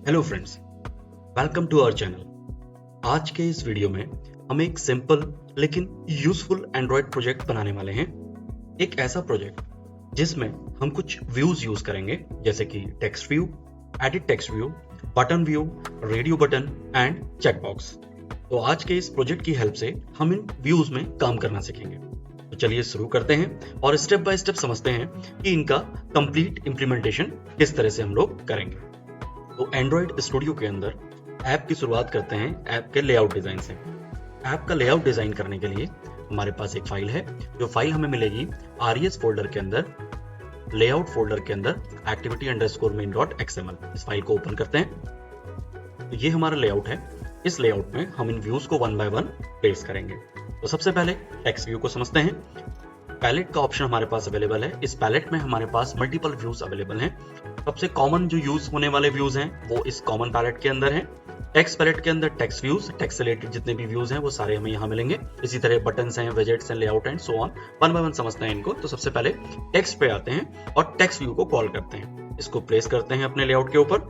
Hello friends, welcome to our channel. आज के इस वीडियो में हम एक सिंपल लेकिन यूजफुल एंड्रॉयड प्रोजेक्ट बनाने वाले हैं। एक ऐसा प्रोजेक्ट जिसमें हम कुछ व्यूज यूज करेंगे, जैसे कि text view, edit text view, button view, radio button and checkbox. तो आज के इस प्रोजेक्ट की हेल्प से हम इन व्यूज में काम करना सीखेंगे। तो चलिए शुरू करते हैं और स्टेप बाय स्टेप समझते हैं कि इनका कंप्लीट इम्प्लीमेंटेशन किस तरह से हम लोग करेंगे। तो एंड्रॉयड स्टूडियो के अंदर ऐप की शुरुआत करते हैं ऐप के लेआउट डिजाइन से। ऐप का लेआउट डिजाइन करने के लिए हमारे पास एक फाइल है, जो फाइल हमें मिलेगी RES फोल्डर के अंदर, लेआउट फोल्डर के अंदर activity_main.xml। इस फाइल को ओपन करते हैं। तो ये हमारा लेआउट है। इस लेआउट में हम इन व्यूज को वन बाय वन प्लेस करेंगे। तो सबसे पहले टेक्स्ट व्यू को समझते हैं। पैलेट का ऑप्शन हमारे पास अवेलेबल है। इस पैलेट में हमारे पास मल्टीपल व्यूज अवेलेबल हैं। सबसे कॉमन जो यूज होने वाले व्यूज हैं वो इस कॉमन पैलेट के अंदर हैं। टेक्स्ट पैलेट के अंदर टेक्स्ट व्यूज, टेक्स्ट से रिलेटेड जितने भी व्यूज हैं वो सारे हमें यहाँ मिलेंगे। इसी तरह बटन्स हैं, विजेट्स हैं, layout and so on. One by one समझते हैं इनको। तो सबसे पहले टेक्स्ट पे आते हैं और टेक्स्ट व्यू को कॉल करते हैं। इसको प्लेस करते हैं अपने लेआउट के ऊपर।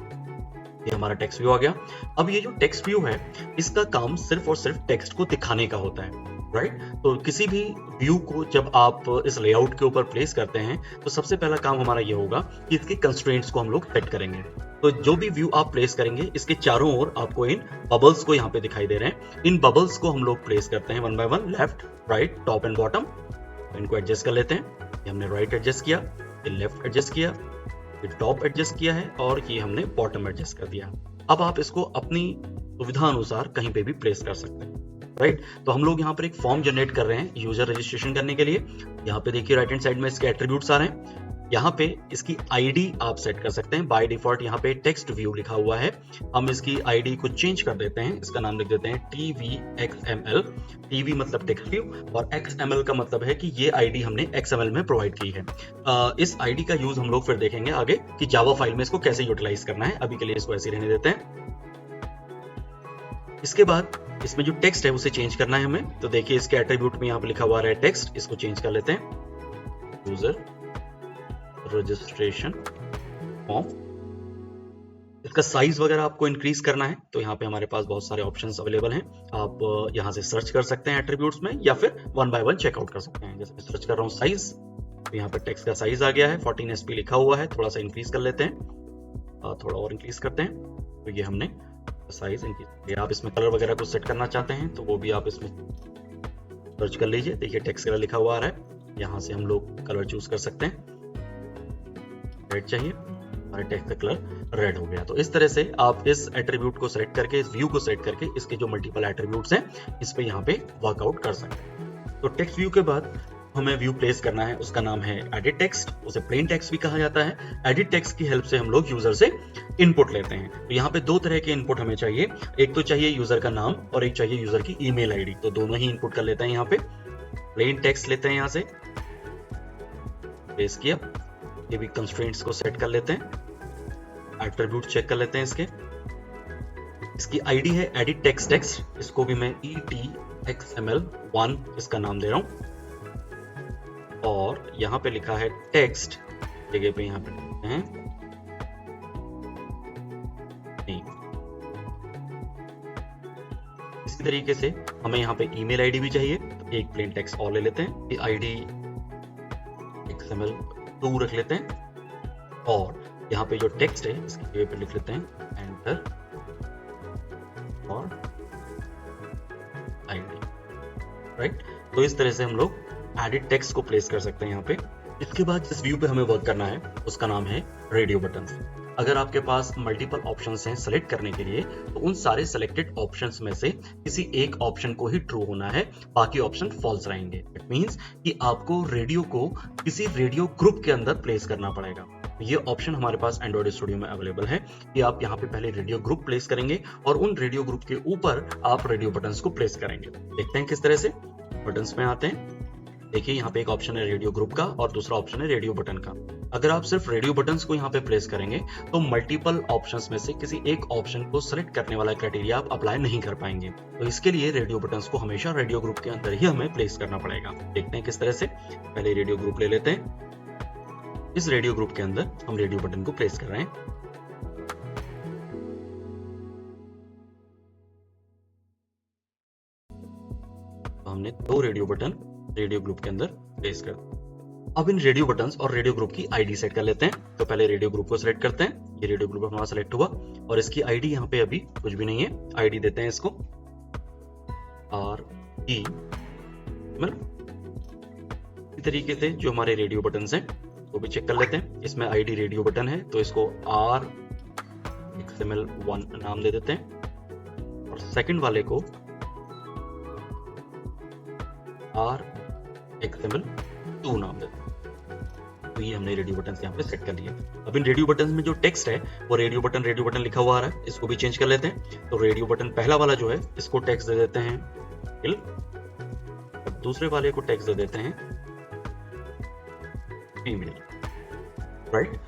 ये हमारा टेक्स्ट व्यू आ गया। अब ये जो टेक्स्ट व्यू है, इसका काम सिर्फ और सिर्फ टेक्स्ट को दिखाने का होता है, राइट। तो किसी भी व्यू को जब आप इस लेआउट के ऊपर प्लेस करते हैं तो सबसे पहला काम हमारा ये होगा कि इसके कंस्ट्रेंट्स को हम लोग सेट करेंगे। तो जो भी व्यू आप प्लेस करेंगे, इसके चारों ओर आपको इन बबल्स को यहाँ पे दिखाई दे रहे हैं। इन बबल्स को हम लोग प्लेस करते हैं one by one, left, right, top and bottom. इनको एडजस्ट कर लेते हैं। ये हमने राइट एडजस्ट किया, ये लेफ्ट एडजस्ट किया, ये टॉप एडजस्ट किया है और ये हमने बॉटम एडजस्ट कर दिया। अब आप इसको अपनी सुविधा अनुसार कहीं पे भी प्लेस कर सकते हैं, राइट। तो हम लोग यहाँ पर एक फॉर्म जनरेट कर रहे हैं यूजर रजिस्ट्रेशन करने के लिए। यहाँ पे देखिए राइट हैंड साइड में इसके एट्रीब्यूट्स आ रहे हैं। यहाँ पे इसकी आईडी आप सेट कर सकते हैं। बाय डिफॉल्ट यहाँ पे टेक्स्ट व्यू लिखा हुआ है। हम इसकी आईडी को चेंज कर देते हैं। इसका नाम लिख देते हैं TVXML। TV मतलब टेक्स्ट व्यू और XML का मतलब है कि ये आईडी हमने XML में प्रोवाइड की है। इस आईडी का यूज हम लोग फिर देखेंगे आगे कि जावा फाइल में इसको कैसे यूटिलाइज करना है। अभी के लिए इसको ऐसे रहने देते हैं। इसके बाद इसमें जो टेक्स्ट है उसे चेंज करना है हमें। तो देखिए इसके एट्रीब्यूट में यहाँ पे लिखा हुआ है टेक्स्ट, इसको चेंज कर लेते हैं। User registration form. इसका साइज वगैरह आपको इंक्रीज करना है तो यहाँ पे हमारे पास बहुत सारे ऑप्शंस अवेलेबल हैं। आप यहाँ से सर्च कर सकते हैं एट्रीब्यूट्स में, या फिर वन बाय वन चेकआउट कर सकते हैं। जैसे सर्च कर रहा हूँ साइज, तो यहाँ पे टेक्स्ट का साइज आ गया है, 14 SP लिखा हुआ है। थोड़ा सा इंक्रीज कर लेते हैं, थोड़ा और इंक्रीज करते हैं। तो ये हमने साइज इंक्रीज। आप इसमें कलर वगैरह को सेट करना चाहते हैं तो वो भी आप इसमें सर्च कर लीजिए। देखिए टेक्स्ट कलर लिखा हुआ आ रहा है, यहाँ से हम लोग कलर चूज कर सकते हैं। रेड चाहिए, हमारे टेक्स्ट का कलर रेड हो गया। तो इस तरह से आप इस एट्रीब्यूट को सेलेक्ट करके, इस व्यू को सेलेक्ट करके, इसके जो मल्टीपल एट्रीब्यूट्स हैं इस पे यहाँ पे वर्कआउट कर सकते हैं। तो टेक्स्ट व्यू के बाद हमें व्यू प्लेस करना है, उसका नाम है एडिट टेक्स्ट। उसे प्लेन टेक्स्ट भी कहा जाता है। एडिट टेक्स्ट की हेल्प से हम लोग यूजर से इनपुट लेते हैं। तो यहाँ पे दो तरह के इनपुट हमें चाहिए। एक तो चाहिए यूजर का नाम और एक चाहिए यूजर की ईमेल आईडी। तो दोनों ही इनपुट कर लेते हैं। यहाँ पे प्लेन टेक्स्ट लेते हैं, यहाँ से प्लेस किया। ये भी कंस्ट्रेंट्स को सेट कर लेते हैं। एट्रीब्यूट चेक कर लेते हैं इसके। इसकी आईडी है एडिट टेक्स्ट। इसको भी मैं ETXML1 इसका नाम दे रहा हूं। और यहाँ पे लिखा है टेक्स्ट, जगह पे यहाँ पे हैं नहीं। इसी तरीके से हमें यहाँ पे ईमेल आईडी भी चाहिए। तो एक प्लेन टेक्स्ट और ले लेते हैं। ID XML2 रख लेते हैं और यहाँ पे जो टेक्स्ट है इसकी जगह पे लिख लेते हैं एंटर और ID, राइट। तो इस तरह से हम लोग एडिट टेक्स्ट को प्लेस कर सकते हैं यहाँ पे। इसके बाद जिस व्यू पे हमें वर्क करना है उसका नाम है रेडियो बटन्स। अगर आपके पास मल्टीपल ऑप्शंस हैं सेलेक्ट करने के लिए, तो उन सारे सेलेक्टेड ऑप्शंस में से किसी एक ऑप्शन को ही ट्रू होना है, बाकी ऑप्शन फॉल्स रहेंगे। इट मींस कि आपको रेडियो को किसी रेडियो ग्रुप के अंदर प्लेस करना पड़ेगा। ये ऑप्शन हमारे पास एंड्रॉइड स्टूडियो में अवेलेबल है कि आप यहाँ पे पहले रेडियो ग्रुप प्लेस करेंगे और उन रेडियो ग्रुप के ऊपर आप रेडियो बटन्स को प्लेस करेंगे। देखते हैं किस तरह से। बटन्स में आते हैं। देखिए यहाँ पे एक ऑप्शन है रेडियो ग्रुप का और दूसरा ऑप्शन है रेडियो बटन का। अगर आप सिर्फ रेडियो बटन्स को यहाँ पे प्लेस करेंगे तो मल्टीपल ऑप्शंस में से किसी एक ऑप्शन को सिलेक्ट करने वाला क्राइटेरिया आप अप्लाई नहीं कर पाएंगे। तो इसके लिए रेडियो बटन्स को हमेशा रेडियो ग्रुप के अंदर ही हमें प्लेस करना पड़ेगा। देखते हैं किस तरह से। पहले रेडियो ग्रुप ले लेते हैं। इस रेडियो ग्रुप के अंदर हम रेडियो बटन को प्लेस कर रहे हैं। हमने 2 रेडियो बटन रेडियो ग्रुप के अंदर प्लेस कर दिए। अब इन रेडियो बटन्स और रेडियो ग्रुप की आईडी सेट कर लेते हैं। तो पहले रेडियो ग्रुप को सिलेक्ट करते हैं। ये रेडियो ग्रुप हमारा सिलेक्ट हुआ और इसकी आईडी यहाँ पे अभी कुछ भी नहीं है। आईडी देते हैं इसको RE। इस तरीके से जो हमारे रेडियो बटन्स हैं वो भी चेक कर लेते हैं। इसमें आईडी रेडियो बटन है तो इसको RXML1 नाम दे देते हैं और सेकंड वाले को RXML2 नाम देते हैं। तो ये हमने रेडियो बटन यहाँ पे सेट कर लिया। अब इन रेडियो बटन में जो टेक्स्ट है वो रेडियो बटन लिखा हुआ आ रहा है, इसको भी चेंज कर लेते हैं। तो रेडियो बटन पहला वाला जो है इसको टेक्स्ट दे देते हैं हिल, और दूसरे वाले को टेक्स्ट दे देते हैं फीमेल, राइट।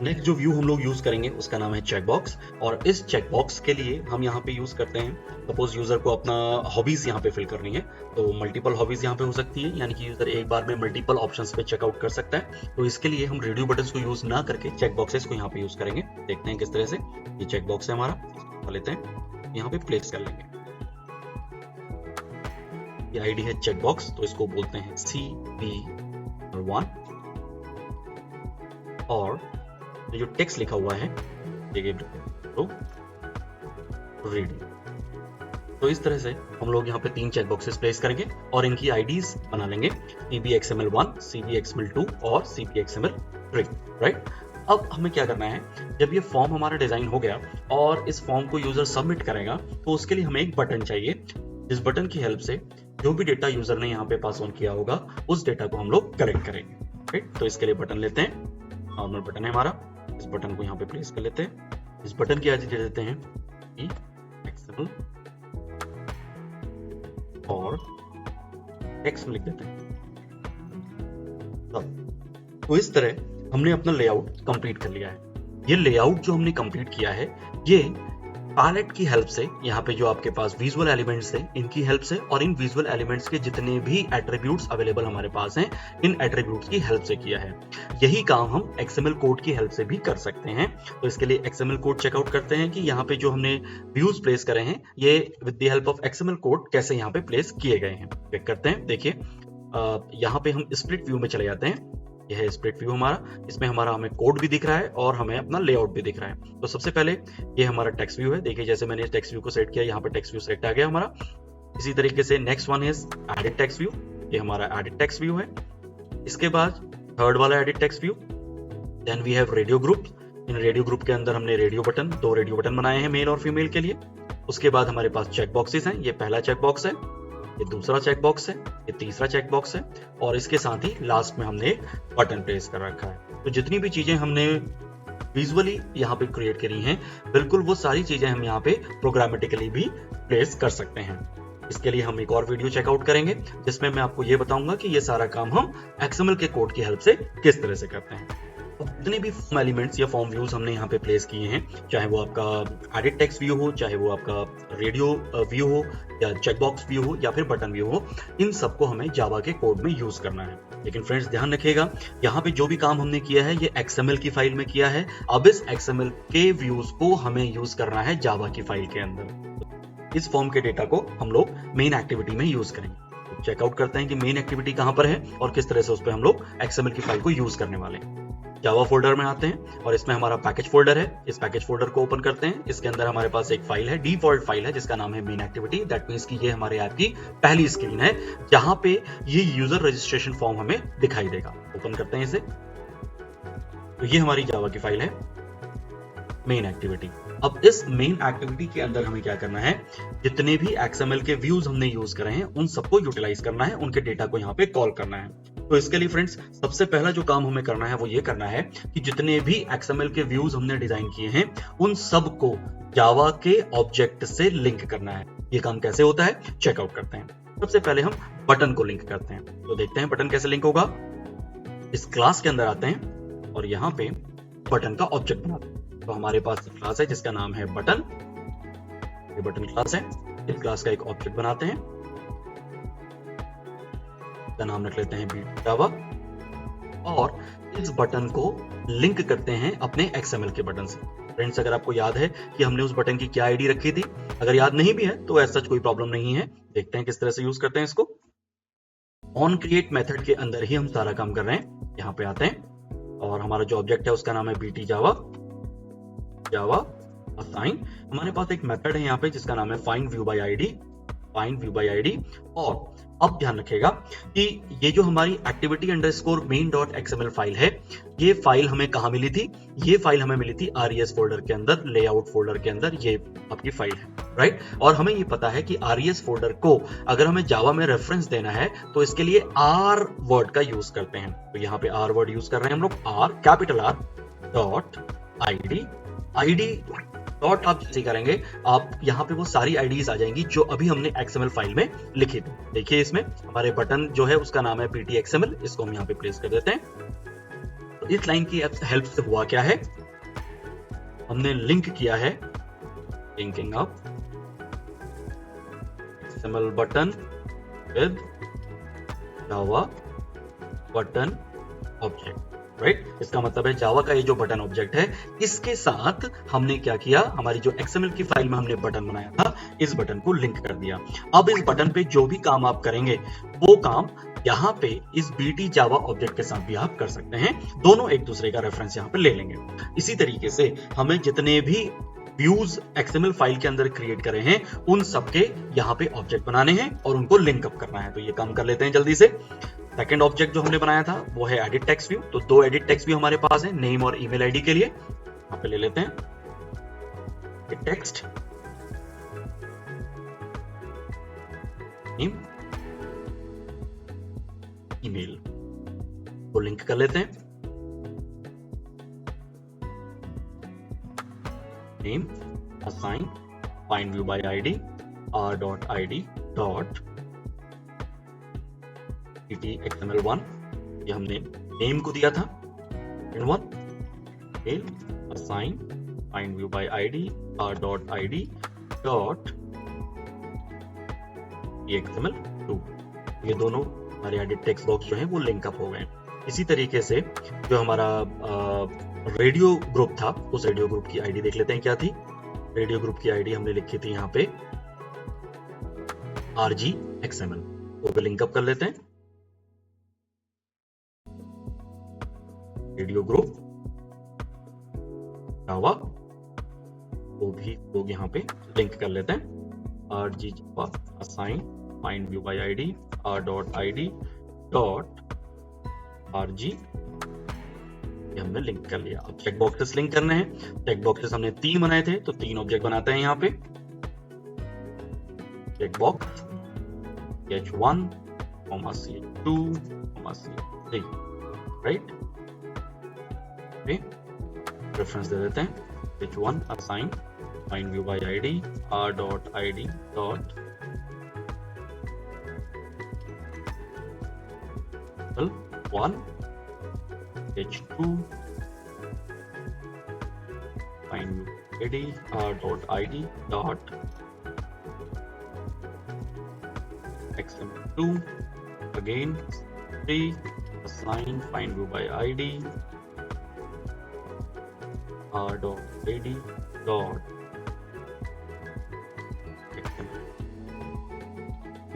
नेक्स्ट जो व्यू हम लोग यूज करेंगे उसका नाम है चेकबॉक्स, और इस चेकबॉक्स के लिए हम यहाँ पे यूज करते हैं, सपोज यूजर को अपना हॉबीज यहाँ पे फिल करनी है तो मल्टीपल हॉबीज यहाँ पे हो सकती है, यानी कि यूजर एक बार में मल्टीपल ऑप्शंस पे चेकआउट कर सकता है। तो इसके लिए हम रेडियो बटन्स को यूज ना करके चेकबॉक्सेस को यहाँ पे यूज करेंगे। देखते हैं किस तरह से। ये चेकबॉक्स है हमारा, लेते हैं यहाँ पे प्लेस कर लेंगे। ये आईडी है चेकबॉक्स, तो इसको बोलते हैं CB1 और जो टेक्स्ट लिखा हुआ है तो रेडियो। तो इस तरह से हम लोग यहाँ पे 3 चेक बॉक्सेस प्लेस करेंगे और इनकी आईडीज बना लेंगे CBXML1, CBXML2 और CBXML3, राइट। अब हमें क्या करना है, जब ये फॉर्म हमारा डिजाइन हो गया और इस फॉर्म को यूजर सबमिट करेगा तो उसके लिए हमें एक बटन चाहिए, जिस बटन की हेल्प से जो भी डेटा यूजर ने यहाँ पे पास ऑन किया होगा उस डेटा को हम लोग कलेक्ट करेंगे, राइट। तो इसके लिए बटन लेते हैं, नॉर्मल बटन है हमारा, इस बटन को यहाँ पे प्लेस कर लेते हैं। इस बटन की आईडी दे देते हैं XML और टेक्स्ट में लिख देते हैं। तो इस तरह हमने अपना लेआउट कंप्लीट कर लिया है। ये लेआउट जो हमने कंप्लीट किया है ये पैलेट की हेल्प से, यहाँ पे जो आपके पास विजुअल एलिमेंट्स हैं इनकी हेल्प से, और इन विजुअल एलिमेंट्स के जितने भी एट्रीब्यूट्स अवेलेबल हमारे पास हैं इन एट्रीब्यूट्स की हेल्प से किया है। यही काम हम XML कोड की हेल्प से भी कर सकते हैं। तो इसके लिए XML कोड चेकआउट करते हैं कि यहाँ पे जो हमने व्यूज प्लेस करे हैं ये with the help of XML code कैसे यहाँ पे प्लेस किए गए हैं। चेक करते हैं। देखिए यहाँ पे हम स्प्लिट व्यू में चले जाते हैं। यह है स्प्लिट व्यू हमारा, इसमें हमारा हमें कोड भी दिख रहा है और हमें अपना लेआउट भी दिख रहा है। तो सबसे पहले ये हमारा टेक्स्ट व्यू है। देखिए जैसे मैंने टेक्स्ट व्यू को सेट किया, यहाँ पे टेक्स्ट व्यू सेट आ गया हमारा। इसी तरीके से next one is edit text view. ये हमारा एडिट टेक्स्ट व्यू है। इसके बाद थर्ड वाला edit text view. Then we have radio group. In radio group के अंदर हमने रेडियो बटन, 2 रेडियो बटन बनाए हैं मेल और फीमेल के लिए। उसके बाद हमारे पास चेक बॉक्सेस हैं। ये पहला चेक बॉक्स है, ये दूसरा चेक बॉक्स है, ये तीसरा चेक बॉक्स है, और इसके साथ ही लास्ट में हमने एक बटन प्लेस कर रखा है। तो जितनी भी चीजें हमने विजुअली यहाँ पे क्रिएट करी हैं, बिल्कुल वो सारी चीजें हम यहाँ पे प्रोग्रामेटिकली भी प्लेस कर सकते हैं। इसके लिए हम एक और वीडियो चेकआउट करेंगे जिसमें मैं आपको ये बताऊंगा कि ये सारा काम हम XML के कोड की हेल्प से किस तरह से करते हैं। जितने भी फॉर्म एलिमेंट्स या फॉर्म व्यूज हमने यहाँ पे प्लेस किए हैं, चाहे वो आपका एडिट टेक्स्ट व्यू हो, चाहे वो आपका रेडियो व्यू हो, या चेकबॉक्स व्यू हो, या फिर बटन व्यू हो, इन सबको हमें जावा के कोड में यूज करना है। लेकिन फ्रेंड्स ध्यान रखिएगा, यहाँ पे जो भी काम हमने किया है ये XML की फाइल में किया है। अब इस XML के व्यूज को हमें यूज करना है जावा की फाइल के अंदर। इस फॉर्म के डेटा को हम लोग मेन एक्टिविटी में यूज करेंगे। चेकआउट करते हैं कि मेन एक्टिविटी कहाँ पर है और किस तरह से उस पर हम लोग XML की फाइल को यूज करने वाले हैं। जावा फोल्डर में आते हैं और इसमें हमारा पैकेज फोल्डर है। इस पैकेज फोल्डर को ओपन करते हैं। इसके अंदर हमारे पास एक फाइल है, डिफॉल्ट फाइल है जिसका नाम है मेन एक्टिविटी। दैट मींस कि ये हमारे ऐप की पहली स्क्रीन है जहां पे ये यूजर रजिस्ट्रेशन फॉर्म हमें दिखाई देगा। ओपन करते हैं इसे। तो ये हमारी जावा की फाइल है मेन एक्टिविटी। अब इस मेन एक्टिविटी के अंदर हमें क्या करना है, जितने भी XML के व्यूज हमने यूज करे हैं उन सबको यूटिलाइज करना है, उनके डेटा को यहाँ पे कॉल करना है। तो इसके लिए फ्रेंड्स सबसे पहला जो काम हमें करना है वो ये करना है कि जितने भी XML के व्यूज हमने डिजाइन किए हैं उन सबको जावा के ऑब्जेक्ट से लिंक करना है। ये काम कैसे होता है चेकआउट करते हैं। सबसे पहले हम बटन को लिंक करते हैं। तो देखते हैं बटन कैसे लिंक होगा। इस क्लास के अंदर आते हैं और यहाँ पे बटन का ऑब्जेक्ट बनाते हैं। तो हमारे पास क्लास है जिसका नाम है बटन। ये बटन क्लास है। इस क्लास का एक ऑब्जेक्ट बनाते हैं, इसका नाम रख लेते हैं जावा, और इस बटन को लिंक करते हैं अपने XML के बटन से। फ्रेंड्स, अगर आपको याद है कि हमने उस बटन की क्या आईडी रखी थी, अगर याद नहीं भी है तो ऐसा कोई प्रॉब्लम नहीं है। देखते हैं किस तरह से यूज करते हैं इसको। ऑन क्रिएट मेथड के अंदर ही हम सारा काम कर रहे हैं। यहाँ पे आते हैं और हमारा जो ऑब्जेक्ट है उसका नाम है BT जावा असाइन। हमारे पास एक मेथड है यहाँ पे जिसका नाम है फाइंड व्यू बाय आईडी। और अब ध्यान रखिएगा कि ये जो हमारी activity_main.xml फाइल है, ये फाइल हमें कहाँ मिली थी? ये फाइल हमें मिली थी RES फोल्डर के अंदर, लेआउट फोल्डर के अंदर ये आपकी फाइल है, राइट? और हमें ये पता है कि RES फोल्डर को अगर हमें जावा में रेफरेंस देना है तो इसके लिए R वर्ड का यूज करते हैं। तो यहाँ पे R वर्ड यूज कर रहे हैं हम लोग, R capital R dot ID dot आप जैसे करेंगे आप यहाँ पे वो सारी आईडीज आ जाएंगी जो अभी हमने XML फाइल में लिखी थी। देखिए इसमें हमारे बटन जो है उसका नाम है PT XML, इसको हम यहाँ पे प्लेस कर देते हैं। तो इस लाइन की हेल्प से हुआ क्या है, हमने लिंक किया है, linking up XML button with Java button object, right? इसका मतलब है जावा का ये जो बटन ऑब्जेक्ट है इसके साथ हमने क्या किया, हमारी जो XML की फाइल में हमने बटन बनाया था इस बटन को लिंक कर दिया। अब इस बटन पे जो भी काम आप करेंगे वो काम यहाँ पे इस BT जावा ऑब्जेक्ट के साथ भी आप कर सकते हैं। दोनों एक दूसरे का रेफरेंस यहाँ पे ले लेंगे। इसी तरीके से हमें जितने भी व्यूज XML फाइल के अंदर क्रिएट करे हैं उन सबके यहाँ पे ऑब्जेक्ट बनाने हैं और उनको लिंक अप करना है। तो ये काम कर लेते हैं जल्दी से। सेकेंड ऑब्जेक्ट जो हमने बनाया था वो है एडिट टेक्स्ट व्यू। तो दो एडिट टेक्स्ट व्यू हमारे पास है, नेम और ईमेल आईडी के लिए। यहाँ पे ले लेते हैं टेक्स्ट नेम ईमेल को लिंक कर लेते हैं। Name assign find view by ID r.id dot PT XML1, ये हमने नेम को दिया था। Mail assign find view by ID r.id dot XML2। ये दोनों हमारे एडिट टेक्स्ट बॉक्स जो है वो लिंक अप हो गए। इसी तरीके से जो हमारा रेडियो ग्रुप था उस रेडियो ग्रुप की आईडी देख लेते हैं क्या थी। रेडियो ग्रुप की आईडी हमने लिखी थी यहाँ पे RG XML, वो लिंक अप कर लेते हैं। रेडियो ग्रुप जावा वो भी लोग यहाँ पे लिंक कर लेते हैं। RG Java assign find view by ID r.id dot RG, ये हमने लिंक कर लिया। अब चेक बॉक्सेस लिंक करने हैं। चेक बॉक्सेस हमने 3 बनाए थे तो 3 ऑब्जेक्ट बनाते हैं यहाँ पे। Check box H1, CH2, CH3, right? Reference दे देते हैं H1 assign find view by ID r.id dot H1 H2 find view id r.id dot XML2 again 3 assign find view by id r.id dot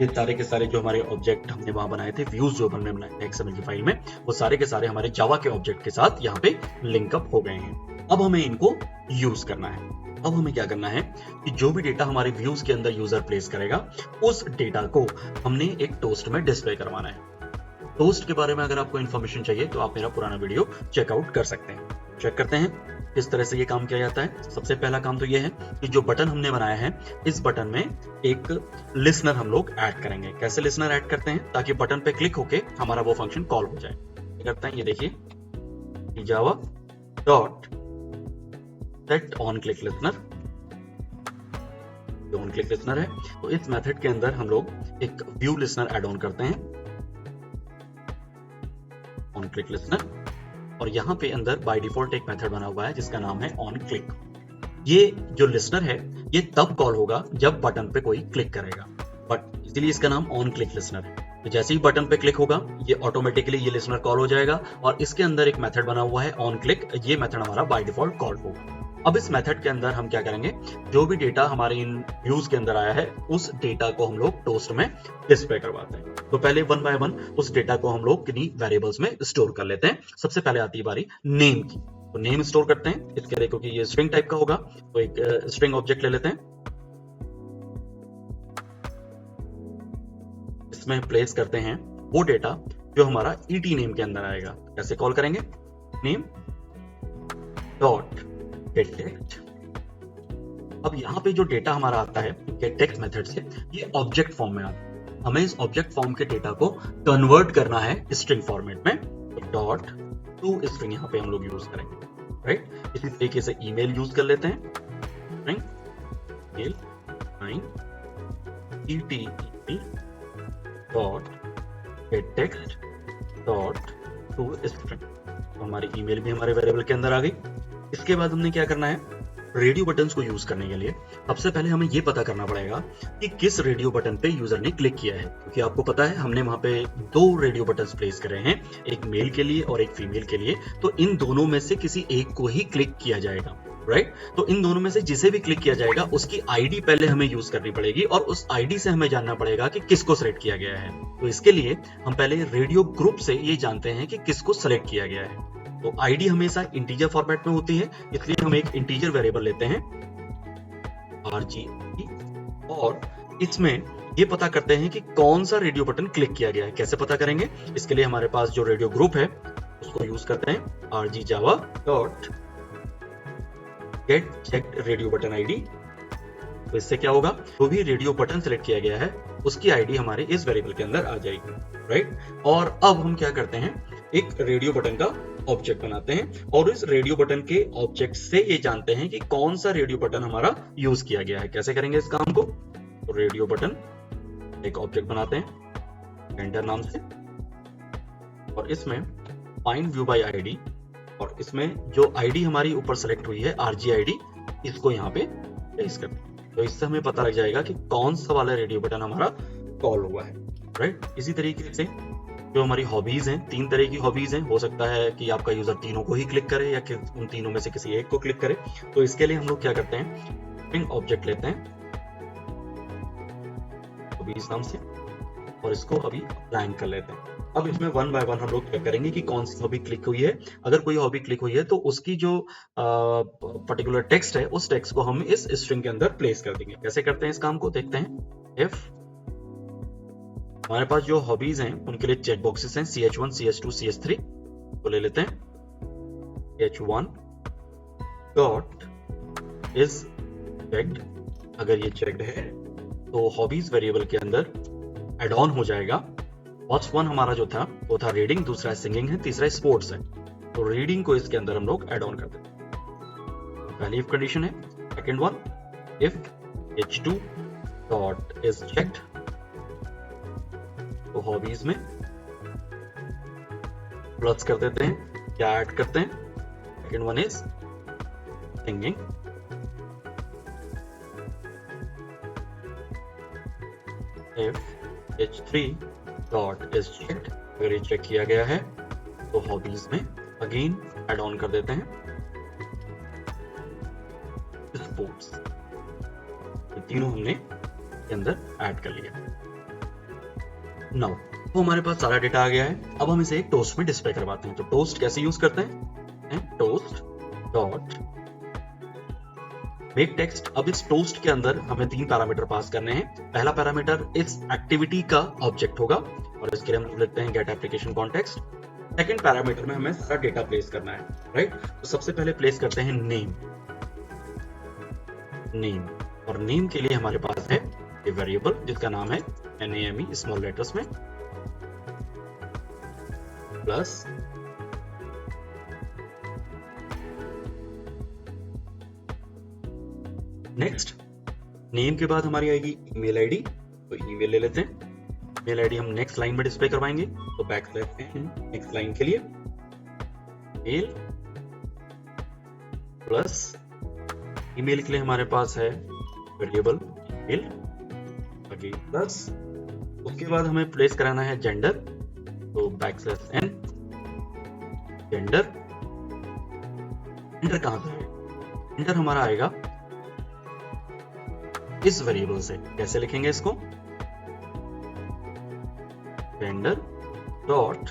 ये सारे के सारे जो हमारे object हमने वहां बनाए थे, व्यूज जो हमने बनाए थे XML की फाइल में, वो सारे के सारे हमारे जावा के ऑब्जेक्ट के साथ यहाँ पे लिंक अप हो गए हैं। अब हमें इनको यूज करना है। अब हमें क्या करना है कि जो भी डेटा हमारे व्यूज के अंदर यूजर प्लेस करेगा उस डेटा को हमने एक टोस्ट में डिस्प्ले करवाना है। टोस्ट के बारे में अगर आपको इन्फॉर्मेशन चाहिए तो आप मेरा पुराना वीडियो चेकआउट कर सकते हैं। चेक करते हैं किस तरह से ये काम किया जाता है। सबसे पहला काम तो ये है कि जो बटन हमने बनाया है इस बटन में एक लिसनर हम लोग ऐड करेंगे। कैसे लिसनर ऐड करते हैं ताकि बटन पे क्लिक होके हमारा वो फंक्शन कॉल हो जाए। करते हैं, ये देखिए Java dot set on click listener, जो ऑन क्लिक लिसनर है तो इस मेथड के अंदर हम लोग एक व्यू लिसनर ऐड ऑन करते हैं, ऑन क्लिक लिसनर। और यहाँ पे अंदर बाय डिफॉल्ट एक मेथड बना हुआ है जिसका नाम है ऑन क्लिक। ये जो लिसनर है ये तब कॉल होगा जब बटन पे कोई क्लिक करेगा, बट इसीलिए इसका नाम ऑन क्लिक लिसनर है। तो जैसे ही बटन पे क्लिक होगा ये ऑटोमेटिकली ये लिसनर कॉल हो जाएगा और इसके अंदर एक मेथड बना हुआ है ऑन क्लिक, ये मेथड हमारा बाय डिफॉल्ट कॉल होगा। अब इस मेथड के अंदर हम क्या करेंगे, जो भी डेटा हमारे इन व्यूज के अंदर आया है उस डेटा को हम लोग टोस्ट में डिस्प्ले करवाते हैं। तो पहले वन बाय वन उस डेटा को हम लोग किन्हीं वेरिएबल्स में स्टोर कर लेते हैं। सबसे पहले आती है बारी नेम की, तो नेम स्टोर करते हैं। इसके लिए क्योंकि ये स्ट्रिंग टाइप का होगा तो एक स्ट्रिंग ऑब्जेक्ट ले लेते हैं, इसमें प्लेस करते हैं वो डेटा जो हमारा ईटी नेम के अंदर आएगा। कैसे कॉल करेंगे, नेम डॉट गेट टेक्स्ट। अब यहाँ पे जो डेटा हमारा आता है गेट टेक्स्ट मेथड से, ये ऑब्जेक्ट फॉर्म में आता है। हमें इस ऑब्जेक्ट फॉर्म के डेटा को कन्वर्ट करना है स्ट्रिंग फॉर्मेट में, तो डॉट टू स्ट्रिंग यहाँ पे हम लोग यूज करेंगे, राइट। इसी तरीके से ईमेल यूज कर लेते हैं, string mail ET dot get text dot to string. तो हमारी ईमेल भी हमारे वेरिएबल के अंदर आ गई। इसके बाद हमने क्या करना है, रेडियो बटन्स को यूज करने के लिए सबसे पहले हमें ये पता करना पड़ेगा कि किस रेडियो बटन पे यूजर ने क्लिक किया है, क्योंकि आपको पता है हमने वहां पे दो रेडियो बटन्स प्लेस करे हैं, एक मेल के लिए और एक फीमेल के लिए। तो इन दोनों में से किसी एक को ही क्लिक किया जाएगा, राइट। तो इन दोनों में से जिसे भी क्लिक किया जाएगा उसकी आईडी पहले हमें यूज करनी पड़ेगी और उस आईडी से हमें जानना पड़ेगा कि किसको सेलेक्ट किया गया है। तो इसके लिए हम पहले रेडियो ग्रुप से ये जानते हैं कि किसको सेलेक्ट किया गया है। तो आईडी हमेशा इंटीजर फॉर्मेट में होती है, इसलिए हम एक इंटीजर वेरिएबल लेते हैं RG और इसमें ये पता करते हैं कि कौन सा रेडियो बटन क्लिक किया गया है। कैसे पता करेंगे, इसके लिए हमारे पास जो रेडियो ग्रुप है उसको यूज करते हैं RG Java dot gate checked radio button ID. तो इससे क्या होगा, जो भी रेडियो बटन सेलेक्ट किया गया है उसकी आईडी हमारे इस वेरिएबल के अंदर आ जाएगी, राइट। और अब हम क्या करते हैं, एक रेडियो बटन का ऑब्जेक्ट बनाते हैं और इस रेडियो बटन के ऑब्जेक्ट से ये जानते हैं कि कौन सा रेडियो बटन हमारा यूज किया गया है। कैसे करेंगे इस काम को, तो रेडियो बटन एक ऑब्जेक्ट बनाते हैं वेंडर नाम से और इसमें फाइंड व्यू बाय आईडी और इसमें जो आईडी हमारी ऊपर सेलेक्ट हुई है RG आईडी, इसको यहाँ पे प्लेस करते हैं। तो इससे हमें पता लग जाएगा कि कौन सा वाला रेडियो बटन हमारा कॉल हुआ है, राइट। इसी तरीके से जो हमारी हॉबीज हैं, 3 तरह की हॉबीज हैं, हो सकता है कि आपका यूजर तीनों को ही क्लिक करे या कि उन तीनों में से किसी एक को क्लिक करे। तो इसके लिए हम लोग क्या करते हैं, स्ट्रिंग ऑब्जेक्ट लेते हैं हॉबीज नाम से और इसको अभी ब्लैंक कर लेते हैं। अब इसमें वन बाय वन हम लोग चेक करेंगे कि कौन सी हॉबी क्लिक हुई है। अगर कोई हॉबी क्लिक हुई है तो उसकी जो पर्टिकुलर टेक्स्ट है उस टेक्स्ट को हम इस स्ट्रिंग के अंदर प्लेस कर देंगे। कैसे करते हैं इस काम को, देखते हैं। इफ हमारे पास जो हॉबीज हैं उनके लिए चेक बॉक्सेस हैं CH1 CH2 CH3, तो ले लेते हैं CH1 डॉट इज चेक्ड। अगर ये चेक्ड है तो हॉबीज वेरिएबल के अंदर एड ऑन हो जाएगा। फर्स्ट वन हमारा जो था वो था रीडिंग, दूसरा सिंगिंग है, तीसरा स्पोर्ट्स है। तो रीडिंग को इसके अंदर हम लोग एड ऑन कर देते हैं। पहली इफ कंडीशन है। Second one, if H2 dot is checked, तो हॉबीज में प्लस कर देते हैं, क्या ऐड करते हैं, second one is singing. If H3 dot is checked, अगर ये चेक किया गया है तो हॉबीज में अगेन एड ऑन कर देते हैं स्पोर्ट्स। ये तीनों हमने के अंदर ऐड कर लिया। नाउ तो हमारे पास सारा डेटा आ गया है। अब हम इसे एक टोस्ट में डिस्प्ले करवाते हैं। तो टोस्ट कैसे यूज करते हैं, टोस्ट डॉट मेक टेक्स्ट। अब इस टोस्ट के अंदर हमें 3 पैरामीटर पास करने हैं। पहला पैरामीटर इस एक्टिविटी का ऑब्जेक्ट होगा और इसके लिए हम लिखते हैं get application context. Second parameter में हमें सारा डेटा प्लेस करना है, राइट। तो सबसे पहले प्लेस करते हैं नेम। और नेम के लिए हमारे पास है ये वेरिएबल जिसका नाम है NAME स्मॉल लेटर्स में प्लस नेक्स्ट। नेम के बाद हमारी आएगी ईमेल आईडी, तो ईमेल ले लेते हैं। ईमेल आईडी हम नेक्स्ट लाइन में डिस्प्ले करवाएंगे, तो बैकस्लैश नेक्स्ट लाइन के लिए मेल प्लस ईमेल के लिए हमारे पास है वेरिएबल ईमेल आगे प्लस उसके बाद हमें प्लेस कराना है जेंडर, तो \n जेंडर। जेंडर कहां पे है? जेंडर हमारा आएगा इस वेरिएबल से। कैसे लिखेंगे इसको? जेंडर डॉट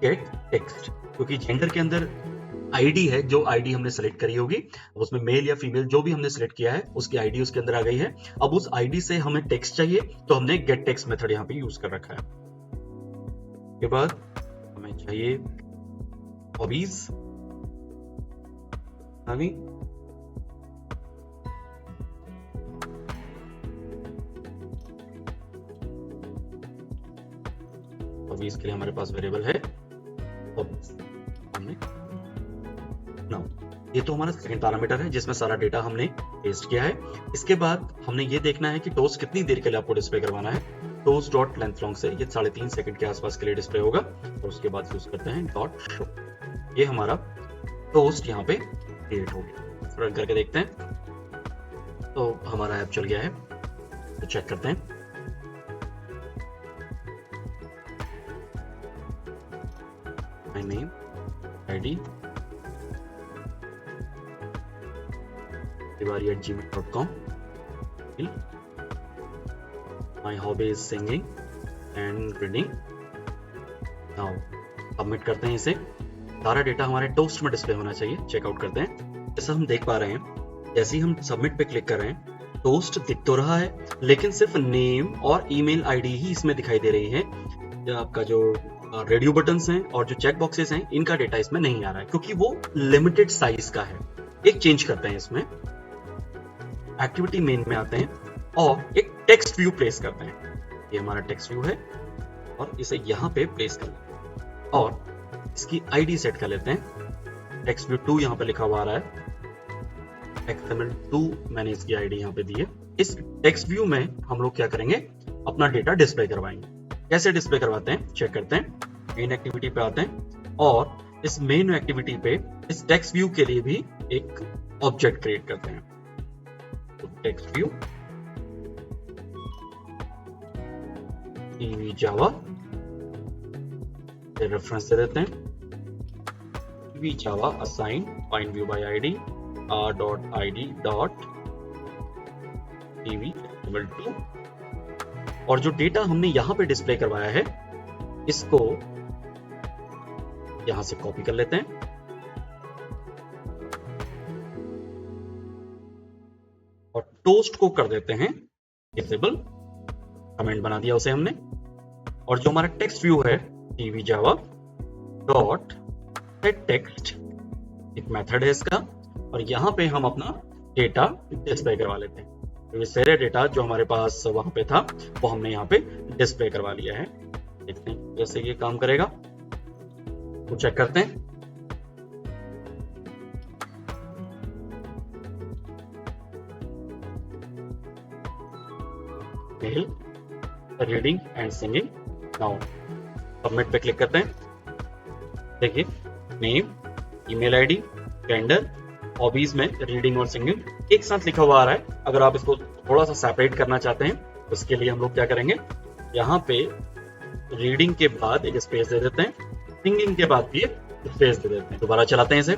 गेट टेक्स्ट, क्योंकि जेंडर के अंदर आईडी है, जो आईडी हमने सेलेक्ट करी होगी, उसमें मेल या फीमेल जो भी हमने सेलेक्ट किया है उसकी आईडी उसके अंदर आ गई है। अब उस आईडी से हमें टेक्स्ट चाहिए, तो हमने गेट टेक्स्ट मेथड यहाँ पे यूज कर रखा है। उसके बाद हमें चाहिए हॉबीज, हॉबीज के लिए हमारे पास वेरिएबल है हॉबीज। हमने ये तो हमारा सेकंड पैरामीटर है जिसमें सारा डेटा हमने पेस्ट किया है। इसके बाद हमने ये देखना है कि टोस्ट कितनी देर के लिए आपको डिस्प्ले करवाना है। टोस्ट डॉट लेंथ लॉन्ग से ये 3.5 सेकंड के आसपास के लिए डिस्प्ले होगा, और उसके बाद यूज करते हैं डॉट शो। ये हमारा टोस्ट यहाँ पे क्रिएट हो गया। रन करके देखते हैं, तो हमारा ऐप चल गया है, तो चेक करते हैं। My name, ID, tiwari@gmail.com, my hobby is singing and reading। Now submit करते हैं इसे। सारा डेटा हमारे टोस्ट में डिस्प्ले होना चाहिए। चेकआउट करते हैं। जैसा हम देख पा रहे हैं, जैसे ही हम सबमिट पे क्लिक कर रहे हैं, टोस्ट दिख तो रहा है, लेकिन सिर्फ नेम और ईमेल आईडी ही इसमें दिखाई दे रही है। आपका जो रेडियो बटन्स हैं और जो चेक बॉक्सेस हैं, इनका डेटा इसमें नहीं आ रहा है, क्योंकि वो लिमिटेड साइज का है। एक चेंज करते हैं इसमें, एक्टिविटी मेन में आते हैं और एक टेक्स्ट व्यू प्लेस करते हैं। ये हमारा टेक्स्ट व्यू है और इसे यहाँ पे प्लेस कर लेते हैं और इसकी आईडी सेट कर लेते हैं। टेक्स्ट व्यू 2 यहाँ पे लिखा हुआ आ रहा है, XML2 मैंने इसकी आईडी यहाँ पे दी है। इस टेक्स्ट व्यू में हम लोग क्या करेंगे, अपना डेटा डिस्प्ले करवाएंगे। कैसे डिस्प्ले करवाते हैं चेक करते हैं। मेन एक्टिविटी पे आते हैं और इस मेन एक्टिविटी पे इस टेक्स्ट व्यू के लिए भी एक ऑब्जेक्ट क्रिएट करते हैं। टेक्स्ट व्यू टीवी जावा रेफरेंस दे देते हैं। TV Java assign find view by ID r.id.tv2, और जो डेटा हमने यहां पे डिस्प्ले करवाया है इसको यहां से कॉपी कर लेते हैं और टोस्ट को कर देते हैं डिसेबल। कमेंट बना दिया उसे हमने। और जो हमारा टेक्स्ट व्यू है TV Java dot set text, एक मेथड है इसका, और यहाँ पे हम अपना डेटा डिस्प्ले करवा लेते हैं। तो ये सारे डेटा जो हमारे पास वहां पे था वो हमने यहाँ पे डिस्प्ले करवा लिया है। देखते हैं कैसे ये काम करेगा, तो चेक करते हैं। Mail, reading and singing. Now submit पे क्लिक करते हैं। देखिए name, email ID, gender, hobbies में रीडिंग और सिंगिंग एक साथ लिखा हुआ आ रहा है। अगर आप इसको थोड़ा सा सेपरेट करना चाहते हैं तो उसके लिए हम लोग क्या करेंगे, यहाँ पे रीडिंग के बाद एक स्पेस दे देते हैं, सिंगिंग के बाद भी एक स्पेस दे देते हैं। दोबारा चलाते हैं इसे।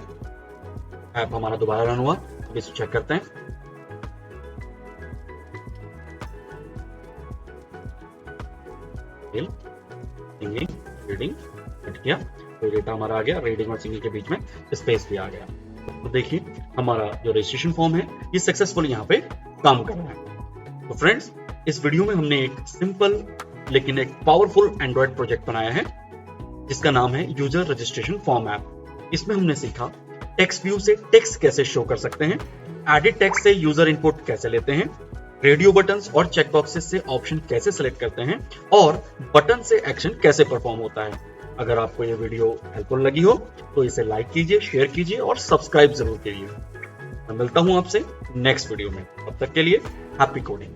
ऐप हमारा दोबारा रन हुआ। अब इसे चेक करते हैं। सिंगिंग, रीडिंग कट किया तो डेटा हमारा आ गया। रीडिंग और सिंगिंग के बीच में स्पेस भी आ गया। तो देखिए हमारा जो रजिस्ट्रेशन फॉर्म है ये सक्सेसफुल यहाँ पे काम कर रहा है। तो फ्रेंड्स, इस वीडियो में हमने एक सिंपल लेकिन एक पावरफुल एंड्रॉइड प्रोजेक्ट बनाया है जिसका नाम है यूजर रजिस्ट्रेशन फॉर्म ऐप। इसमें हमने सीखा टेक्स्ट व्यू से टेक्स्ट कैसे शो कर सकते हैं, एडिट टेक्स्ट से यूजर इनपुट कैसे लेते हैं, रेडियो बटन्स और चेक बॉक्सेस से ऑप्शन कैसे सेलेक्ट करते हैं, और बटन से एक्शन कैसे परफॉर्म होता है। अगर आपको ये वीडियो हेल्पफुल लगी हो तो इसे लाइक कीजिए, शेयर कीजिए और सब्सक्राइब जरूर कीजिए। मैं मिलता हूं आपसे नेक्स्ट वीडियो में। तब तक के लिए हैप्पी कोडिंग।